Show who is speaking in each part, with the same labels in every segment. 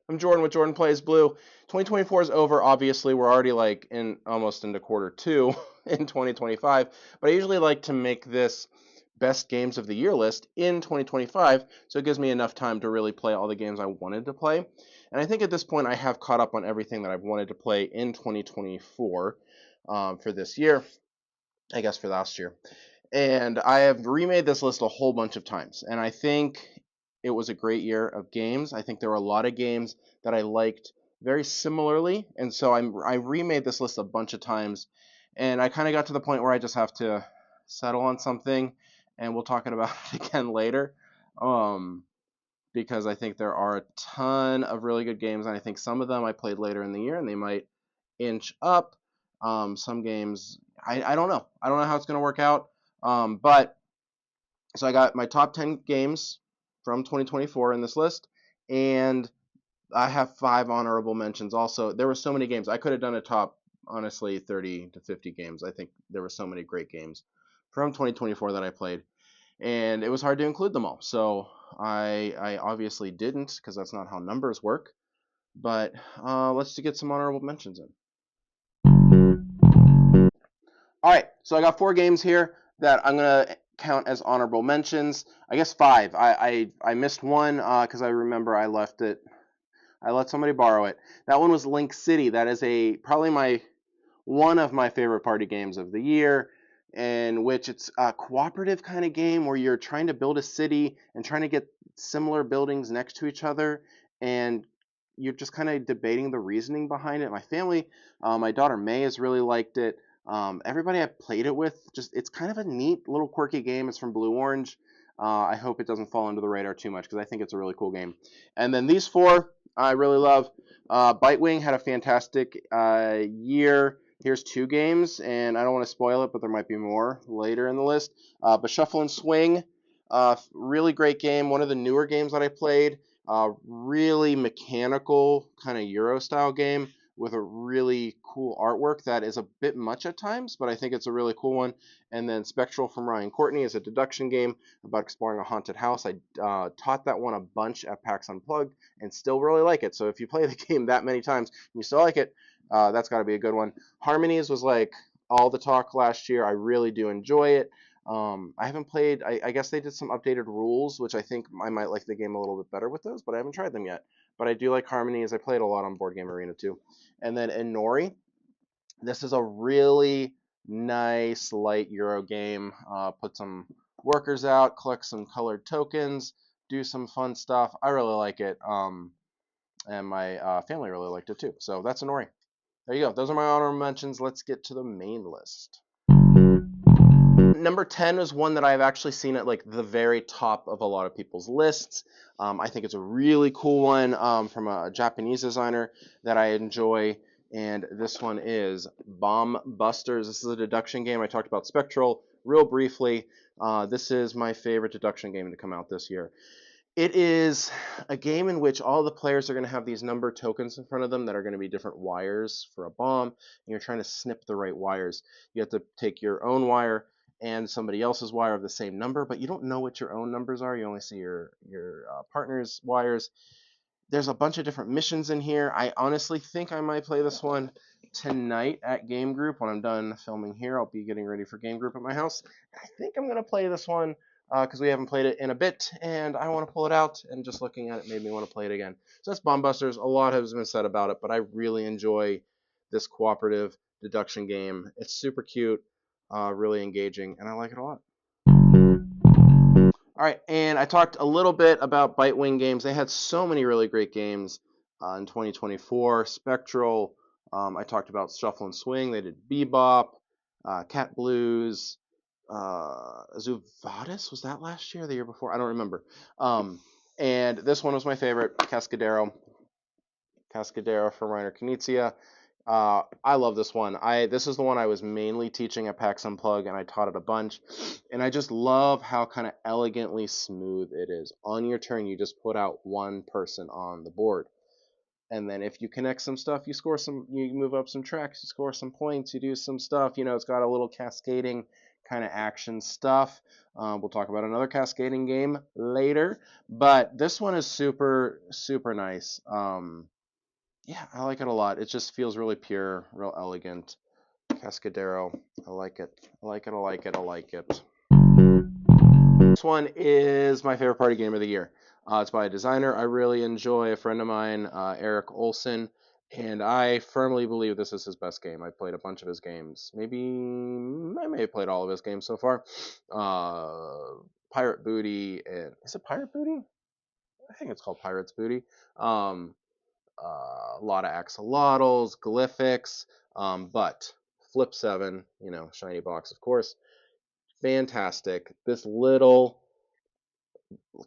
Speaker 1: I'm Jordan with Jordan Plays Blue. 2024 is over. Obviously, we're already like in almost into quarter two in 2025. But I usually like to make this best games of the year list in 2025, so it gives me enough time to really play all the games I wanted to play. And I think at this point I have caught up on everything that I've wanted to play in 2024 for this year. I guess for last year. And I have remade this list a whole bunch of times. And I think it was a great year of games. I think there were a lot of games that I liked very similarly. And so I remade this list a bunch of times. And I kind of got to the point where I just have to settle on something. And we'll talk about it again later. Um, because I think there are a ton of really good games. And I think some of them I played later in the year and they might inch up. Some games, I don't know. I don't know how it's going to work out. But so I got my top 10 games from 2024 in this list, and I have 5 honorable mentions also. There were so many games. I could have done a top, honestly, 30 to 50 games. I think there were so many great games from 2024 that I played, and it was hard to include them all. So I obviously didn't, because that's not how numbers work. But let's get some honorable mentions in. All right, so I got 4 games here that I'm gonna count as honorable mentions. I guess 5. I missed one because I remember I left it. I let somebody borrow it. That one was Link City. That is probably one of my favorite party games of the year, in which it's a cooperative kind of game where you're trying to build a city and trying to get similar buildings next to each other, and you're just kind of debating the reasoning behind it. My family, my daughter May has really liked it. Everybody I've played it with, it's kind of a neat little quirky game. It's from Blue Orange. I hope it doesn't fall under the radar too much because I think it's a really cool game. And then these 4 I really love. Bitewing had a fantastic year. Here's 2 games, and I don't want to spoil it, but there might be more later in the list. But Shuffle and Swing, really great game. One of the newer games that I played. Really mechanical kind of Euro style game with a really cool artwork that is a bit much at times, but I think it's a really cool one. And then Spectral from Ryan Courtney is a deduction game about exploring a haunted house. I taught that one a bunch at PAX Unplugged and still really like it. So if you play the game that many times and you still like it, that's got to be a good one. Harmonies was like all the talk last year. I really do enjoy it. I haven't played. I guess they did some updated rules, which I think I might like the game a little bit better with those, but I haven't tried them yet. But I do like Harmonies. I played a lot on Board Game Arena too. And then Inori. This is a really nice light Euro game. Put some workers out, collect some colored tokens, do some fun stuff. I really like it. And my family really liked it too. So that's Inori. There you go. Those are my honorable mentions. Let's get to the main list. Number 10 is one that I've actually seen at like the very top of a lot of people's lists. I think it's a really cool one from a Japanese designer that I enjoy. And this one is Bomb Busters. This is a deduction game. I talked about Spectral real briefly. This is my favorite deduction game to come out this year. It is a game in which all the players are going to have these number tokens in front of them that are going to be different wires for a bomb, and you're trying to snip the right wires. You have to take your own wire and somebody else's wire of the same number, but you don't know what your own numbers are. You only see your partner's wires. There's a bunch of different missions in here. I honestly think I might play this one tonight at Game Group. When I'm done filming here, I'll be getting ready for Game Group at my house. I think I'm going to play this one because we haven't played it in a bit, and I want to pull it out, and just looking at it made me want to play it again. So that's Bomb Busters. A lot has been said about it, but I really enjoy this cooperative deduction game. It's super cute, really engaging, and I like it a lot. All right, and I talked a little bit about Bitewing games. They had so many really great games in 2024. Spectral. I talked about Shuffle and Swing. They did Bebop, Cat Blues, Zuvadis. Was that last year or the year before? I don't remember. And this one was my favorite, Cascadero. Cascadero from Reiner Knizia. I love this one. This is the one I was mainly teaching at PAX Unplug, and I taught it a bunch. And I just love how kind of elegantly smooth it is. On your turn, you just put out one person on the board. And then if you connect some stuff, you move up some tracks, you score some points, you do some stuff. It's got a little cascading kind of action stuff. We'll talk about another cascading game later, but this one is super, super nice. Yeah, I like it a lot. It just feels really pure, real elegant. Cascadero. I like it. I like it. I like it. I like it. This one is my favorite party game of the year. It's by a designer I really enjoy, a friend of mine, Eric Olson, and I firmly believe this is his best game. I played a bunch of his games. Maybe I may have played all of his games so far. Pirate Booty, and is it Pirate Booty? I think it's called Pirate's Booty. Um, a lot of axolotls, glyphics, but Flip 7, shiny box, of course. Fantastic. This little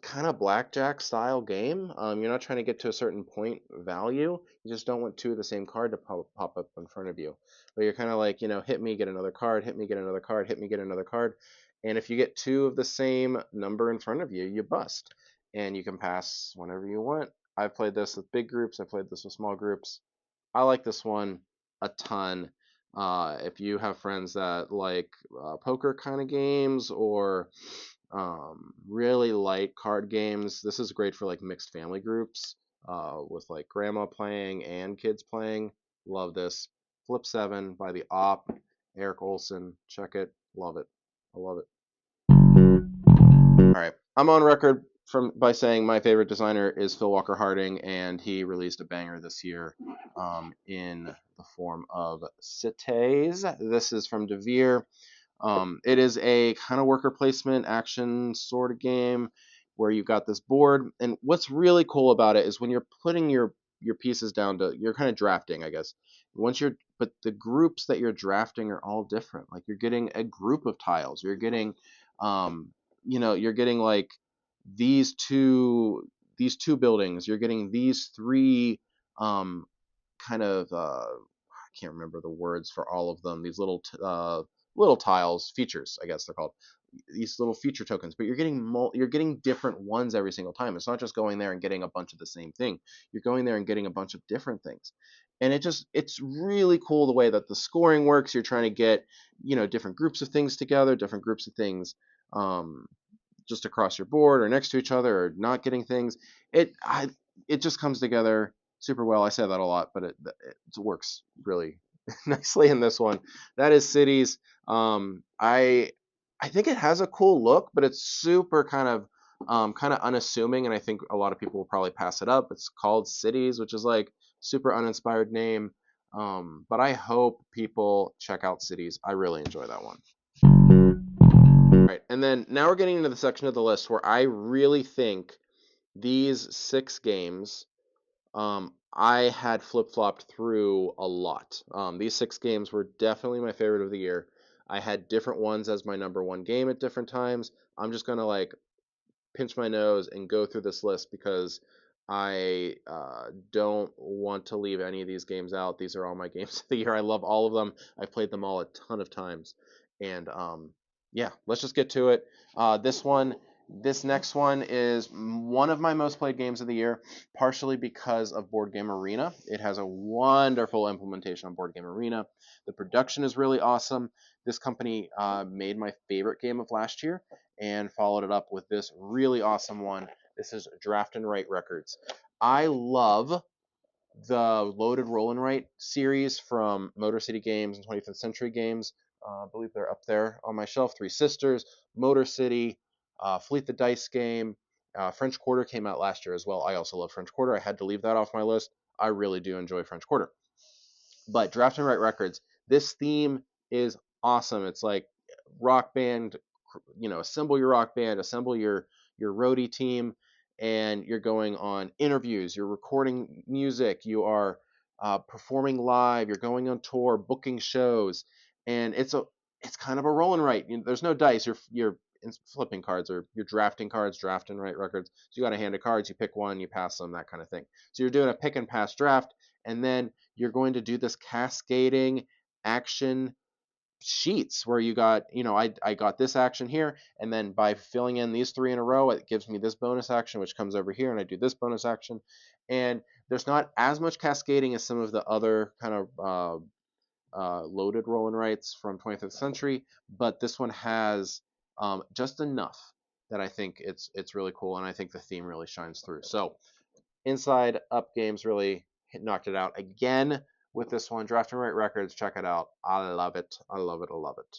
Speaker 1: kind of blackjack style game. You're not trying to get to a certain point value. You just don't want two of the same card to pop up in front of you. But you're kind of like, hit me, get another card, hit me, get another card, hit me, get another card. And if you get two of the same number in front of you, you bust. And you can pass whenever you want. I've played this with big groups. I've played this with small groups. I like this one a ton. If you have friends that like poker kind of games or really light card games, this is great for like mixed family groups with like grandma playing and kids playing. Love this. Flip 7 by the Op, Eric Olson. Check it. Love it. I love it. All right, I'm on record by saying my favorite designer is Phil Walker Harding, and he released a banger this year in the form of Cities. This is from DeVere. It is a kind of worker placement action sort of game where you've got this board, and what's really cool about it is when you're putting your pieces down to, you're kind of drafting, I guess. But the groups that you're drafting are all different. Like you're getting a group of tiles. Um, you're getting like these two buildings. You're getting these three kind of I can't remember the words for all of them. These little tiles, features, I guess they're called. These little feature tokens, but you're getting different ones every single time. It's not just going there and getting a bunch of the same thing. You're going there and getting a bunch of different things. And it's really cool the way that the scoring works. You're trying to get, different groups of things together, different groups of things um, just across your board or next to each other or not getting things. It just comes together super well. I say that a lot, but it works really nicely in this one. That is Cities. I think it has a cool look, but it's super kind of unassuming, and I think a lot of people will probably pass it up. It's called Cities, which is like super uninspired name. But I hope people check out Cities. I really enjoy that one. Right, and then now we're getting into the section of the list where I really think these 6 games I had flip-flopped through a lot. These 6 games were definitely my favorite of the year. I had different ones as my number one game at different times. I'm just gonna like pinch my nose and go through this list because I don't want to leave any of these games out. These are all my games of the year. I love all of them. I've played them all a ton of times. And yeah, let's just get to it. This next one is one of my most played games of the year, partially because of Board Game Arena. It has a wonderful implementation on Board Game Arena. The production is really awesome. This company made my favorite game of last year and followed it up with this really awesome one. This is Draft and Write Records. I love the Loaded Roll and Write series from Motor City Games and 25th Century Games. I believe they're up there on my shelf. Three Sisters, Motor City, Fleet the Dice game. French Quarter came out last year as well. I also love French Quarter. I had to leave that off my list. I really do enjoy French Quarter. But Draft and Write Records, this theme is awesome. It's like rock band, assemble your rock band, assemble your roadie team, and you're going on interviews, you're recording music, you are performing live, you're going on tour, booking shows, and it's kind of a roll and write. There's no dice. You're flipping cards, or you're drafting cards, draft and write records. So you got a hand of cards, you pick one, you pass them, that kind of thing. So you're doing a pick and pass draft, and then you're going to do this cascading action sheets where you got, I got this action here, and then by filling in these 3 in a row, it gives me this bonus action, which comes over here, and I do this bonus action. And there's not as much cascading as some of the other kind of loaded roll and writes from 20th century, but this one has just enough that I think it's really cool, and I think the theme really shines through. So Inside Up Games really knocked it out again with this one. Draft and Write Records, check it out. I love it. I love it. I love it.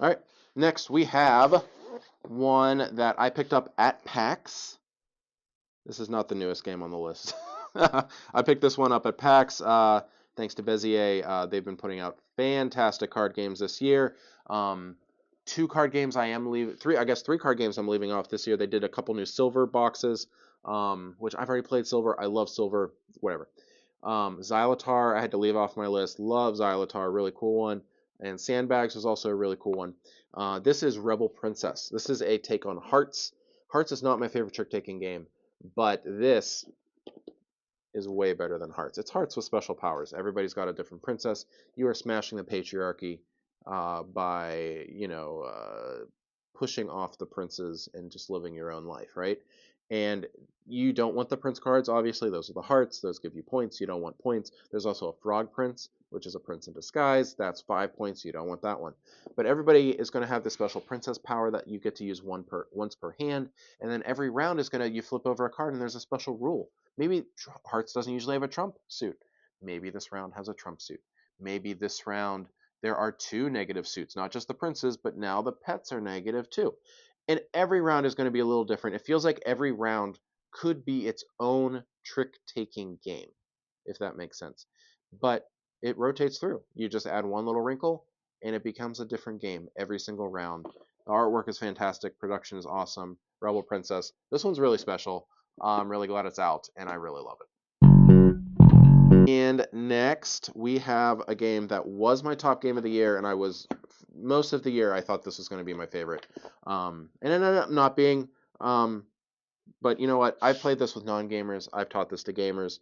Speaker 1: All right, next we have one that I picked up at PAX. This is not the newest game on the list. I picked this one up at PAX. Thanks to Bezier, they've been putting out fantastic card games this year. Two card games I am leaving. Three card games I'm leaving off this year. They did a couple new silver boxes, which I've already played silver. I love silver. Whatever. Xylotar I had to leave off my list. Love Xylotar, really cool one. And Sandbags was also a really cool one. This is Rebel Princess. This is a take on Hearts. Hearts is not my favorite trick-taking game, but this is way better than Hearts. It's Hearts with special powers. Everybody's got a different princess. You are smashing the patriarchy by, pushing off the princes and just living your own life, right? And you don't want the prince cards, obviously. Those are the hearts. Those give you points. You don't want points. There's also a frog prince, which is a prince in disguise. That's 5 points. You don't want that one. But everybody is going to have this special princess power that you get to use once per hand. And then every round is you flip over a card and there's a special rule. Maybe Hearts doesn't usually have a trump suit. Maybe this round has a trump suit. Maybe this round there are 2 negative suits, not just the princes, but now the pets are negative too. And every round is going to be a little different. It feels like every round could be its own trick-taking game, if that makes sense. But it rotates through. You just add one little wrinkle, and it becomes a different game every single round. The artwork is fantastic. Production is awesome. Rebel Princess. This one's really special. I'm really glad it's out, and I really love it. And next, we have a game that was my top game of the year, and most of the year, I thought this was going to be my favorite. And it ended up not being, but you know what? I've played this with non-gamers. I've taught this to gamers.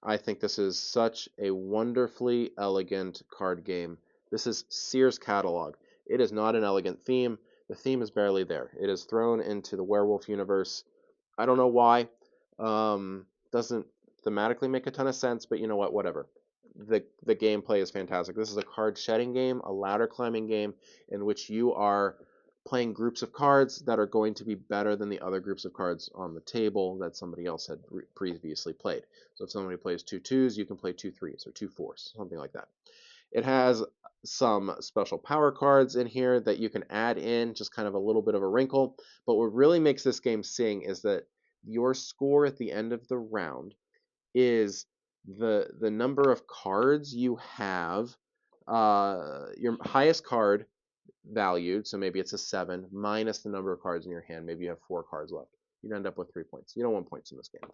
Speaker 1: I think this is such a wonderfully elegant card game. This is Sears Catalog. It is not an elegant theme. The theme is barely there. It is thrown into the werewolf universe. I don't know why. Doesn't thematically make a ton of sense, but you know what? Whatever. The gameplay is fantastic. This is a card shedding game, a ladder climbing game in which you are playing groups of cards that are going to be better than the other groups of cards on the table that somebody else had previously played. So if somebody plays 2 2s, you can play 2 3s or 2 4s, something like that. It has some special power cards in here that you can add in, just kind of a little bit of a wrinkle. But what really makes this game sing is that your score at the end of the round is the number of cards you have, your highest card valued, so maybe it's a 7, minus the number of cards in your hand. Maybe you have 4 cards left. You'd end up with 3 points. You don't want points in this game.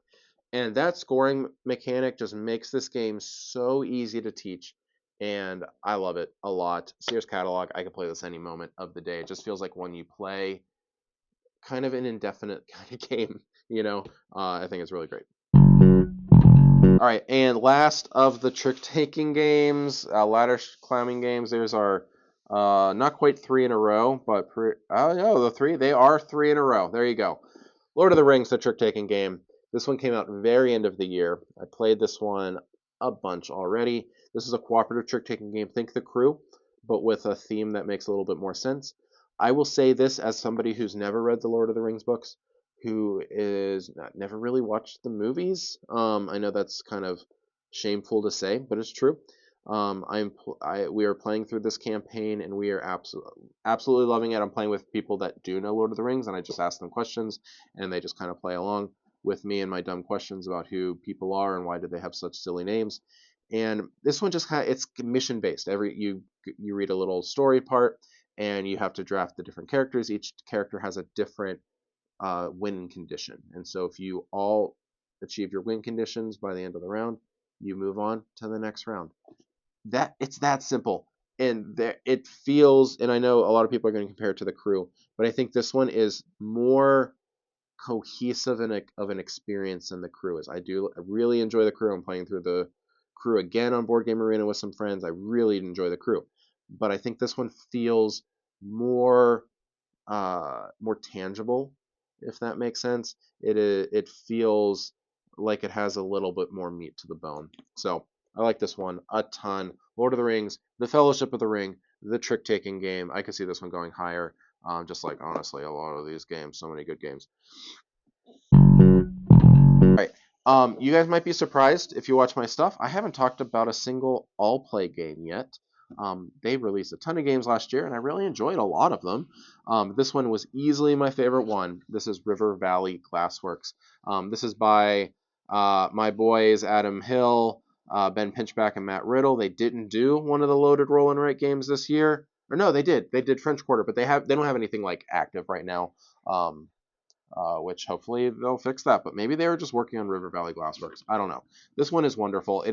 Speaker 1: And that scoring mechanic just makes this game so easy to teach, and I love it a lot. Sears Catalog, I could play this any moment of the day. It just feels like one you play, kind of an indefinite kind of game, I think it's really great. All right, and last of the trick-taking games, ladder climbing games, there's our not quite 3 in a row, but they are 3 in a row. There you go. Lord of the Rings, the trick-taking game. This one came out very end of the year. I played this one a bunch already. This is a cooperative trick-taking game. Think The Crew, but with a theme that makes a little bit more sense. I will say this as somebody who's never read the Lord of the Rings books, who is never really watched the movies. I know that's kind of shameful to say, but it's true. We are playing through this campaign, and we are absolutely loving it. I'm playing with people that do know Lord of the Rings, and I just ask them questions, and they just kind of play along with me and my dumb questions about who people are and why do they have such silly names. And this one just it's mission based. You read a little story part, and you have to draft the different characters. Each character has a different win condition, and so if you all achieve your win conditions by the end of the round, you move on to the next round. It's that simple, and it feels. And I know a lot of people are going to compare it to The Crew, but I think this one is more cohesive of an experience than The Crew is. I really enjoy The Crew. I'm playing through The Crew again on Board Game Arena with some friends. I really enjoy The Crew, but I think this one feels more tangible, if that makes sense. It feels like it has a little bit more meat to the bone. So I like this one a ton. Lord of the Rings, The Fellowship of the Ring, the trick-taking game. I could see this one going higher. Just like, honestly, a lot of these games, so many good games. Right. You guys might be surprised if you watch my stuff. I haven't talked about a single all-play game yet. They released a ton of games last year, and I really enjoyed a lot of them. This one was easily my favorite one. This is River Valley Glassworks. This is by my boys Adam Hill, Ben Pinchback, and Matt Riddle. They didn't do one of the loaded roll and write games this year. Or no, they did. They did French Quarter, but they don't have anything like active right now. Which hopefully they'll fix that. But maybe they were just working on River Valley Glassworks. I don't know. This one is wonderful.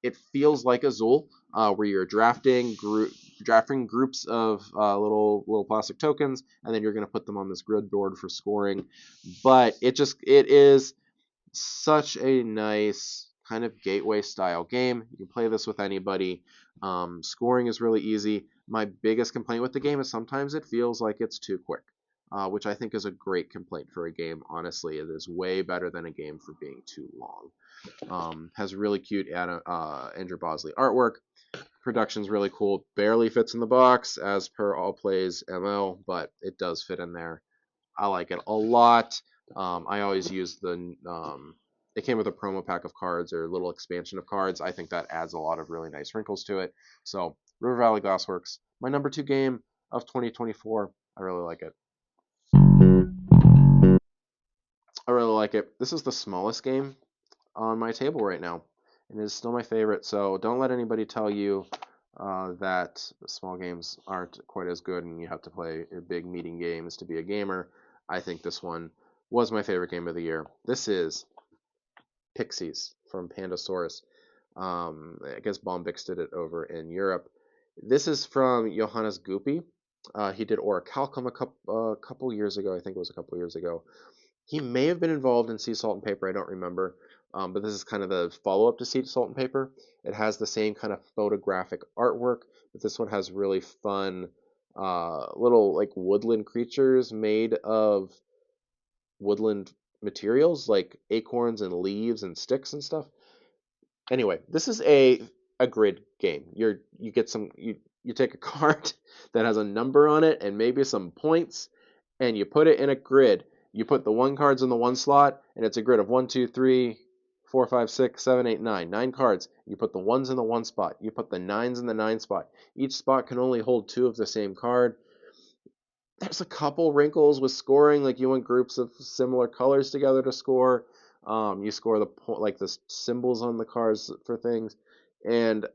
Speaker 1: It feels like Azul, where you're drafting groups of little plastic tokens, and then you're going to put them on this grid board for scoring. But it is such a nice kind of gateway style game. You can play this with anybody. Scoring is really easy. My biggest complaint with the game is sometimes it feels like it's too quick. Which I think is a great complaint for a game. Honestly, it is way better than a game for being too long. Has really cute Andrew Bosley artwork. Production's really cool. Barely fits in the box as per All Plays ML, but it does fit in there. I like it a lot. I always use it came with a promo pack of cards or a little expansion of cards. I think that adds a lot of really nice wrinkles to it. So River Valley Glassworks, my number 2 game of 2024. I really like it. I really like it. This is the smallest game on my table right now, and it is still my favorite. So don't let anybody tell you that small games aren't quite as good and you have to play big meeting games to be a gamer. I think this one was my favorite game of the year. This is Pixies from Pandasaurus. I guess Bombix did it over in Europe. This is from Johannes Gupi. He did Orichalcum a couple years ago. I think it was a couple years ago. He may have been involved in Sea Salt and Paper. I don't remember. But this is kind of the follow-up to Sea Salt and Paper. It has the same kind of photographic artwork, but this one has really fun little like woodland creatures made of woodland materials like acorns and leaves and sticks and stuff. Anyway, this is a grid game. You take a card that has a number on it and maybe some points, and you put it in a grid. You put the 1 cards in the 1 slot, and it's a grid of 1, 2, 3, 4, 5, 6, 7, 8, 9. 9 cards. You put the 1s in the 1 spot. You put the 9s in the 9 spot. Each spot can only hold 2 of the same card. There's a couple wrinkles with scoring, like you want groups of similar colors together to score. You score the symbols on the cards for things, and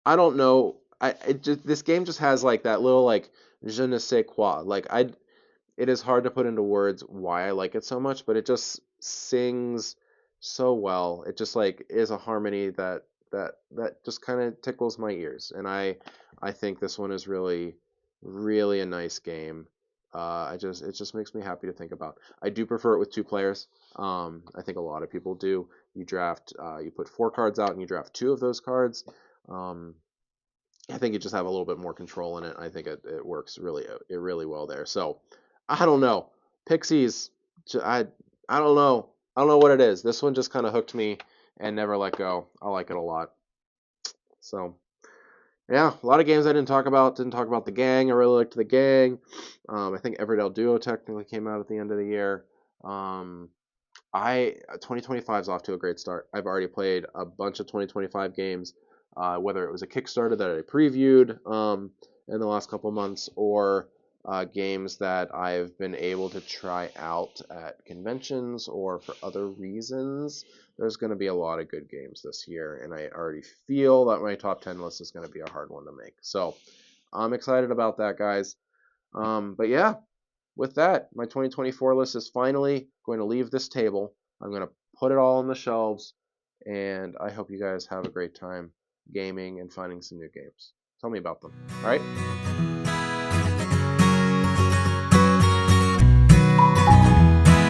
Speaker 1: I don't know. This game just has like that little like je ne sais quoi. It is hard to put into words why I like it so much, but it just sings so well. It just like is a harmony that just kind of tickles my ears, and I think this one is really really a nice game. It just makes me happy to think about. I do prefer it with 2 players. I think a lot of people do. You put 4 cards out and you draft 2 of those cards. I think you just have a little bit more control in it. I think it works really well there. So I don't know. Pixies, I don't know. I don't know what it is. This one just kind of hooked me and never let go. I like it a lot. So yeah, a lot of games I didn't talk about. Didn't talk about The Gang. I really liked The Gang. I think Everdell Duo technically came out at the end of the year. 2025 is off to a great start. I've already played a bunch of 2025 games, whether it was a Kickstarter that I previewed in the last couple months or games that I've been able to try out at conventions or for other reasons. There's going to be a lot of good games this year, and I already feel that my top 10 list is going to be a hard one to make. So I'm excited about that, guys. But yeah, with that, my 2024 list is finally going to leave this table. I'm going to put it all on the shelves, and I hope you guys have a great time gaming and finding some new games. Tell me about them. All right?